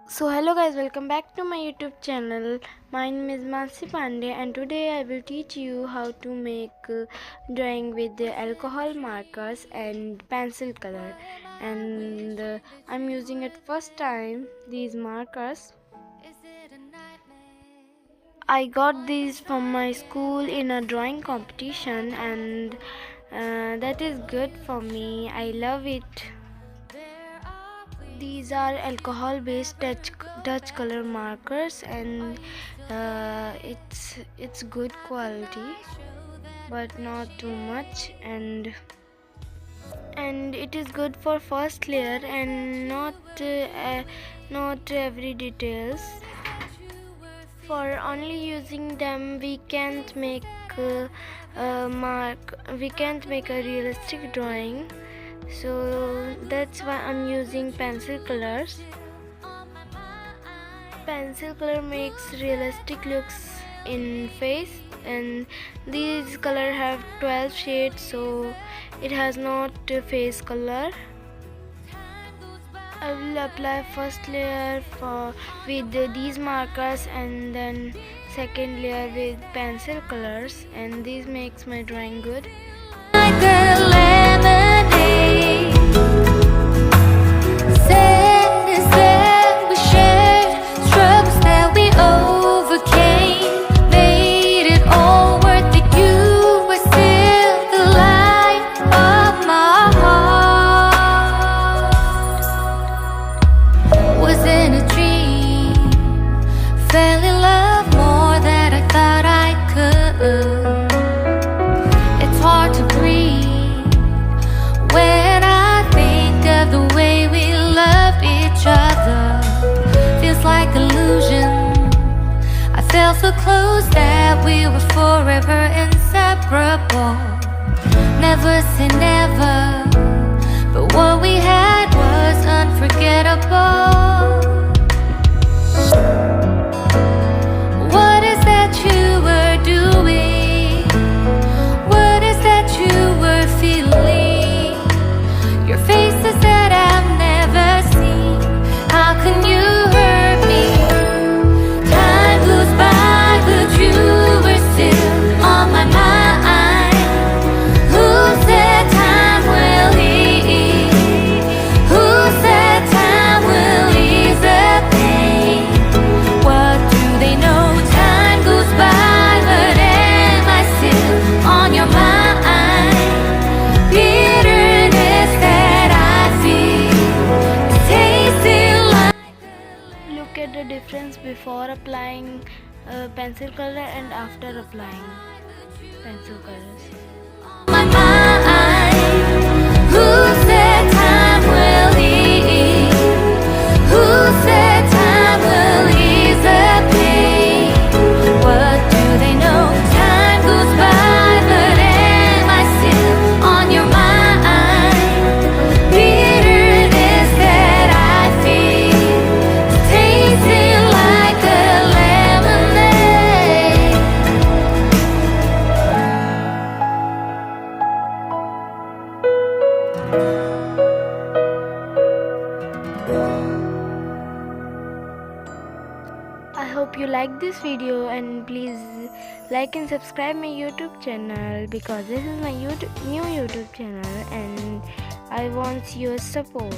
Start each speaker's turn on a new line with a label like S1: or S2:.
S1: So hello guys, welcome back to my YouTube channel. My name is Mansi Pandey and today I will teach you how to make drawing with the alcohol markers and pencil color. And I'm using it first time these markers. I got these from my school in a drawing competition and that is good for me. I love it. These are alcohol based touch color markers and it's good quality but not too much, and it is good for first layer and not every details. For only using them we can't make a realistic drawing, so that's why I'm using pencil colors. Pencil color makes realistic looks in face, and these color have 12 shades, so it has not face color. I will apply first layer with these markers and then second layer with pencil colors, and this makes my drawing good.
S2: Like a lemonade, sadness that we shared, struggles that we overcame, made it all worth it. You were still the light of my heart. Was in a dream, fell in love more than I thought I could. It's hard to breathe when I think of the way we loved each other. Feels like illusion. I felt so close that we were forever inseparable. Never say never, but what we had was unforgettable. What is that you were doing? What is that you were feeling? Your faces that I've never seen. How can you hurt me? Time goes by, but you were still on my mind. Who said time will heal? Who said time will ease the pain? What do they know? Time goes by, but am I still on your mind? Bitterness that I feel is tasting like
S1: Look at the difference before applying pencil color and after applying pencil colors.
S2: my mind. Who said time will heal? Who said time will ease the pain? What do they know? Time goes by, but am I still on your mind? Bitterness that I feel is tasting like a lemonade.
S1: I hope you like this video, and please like and subscribe my YouTube channel because this is my new YouTube channel and I want your support.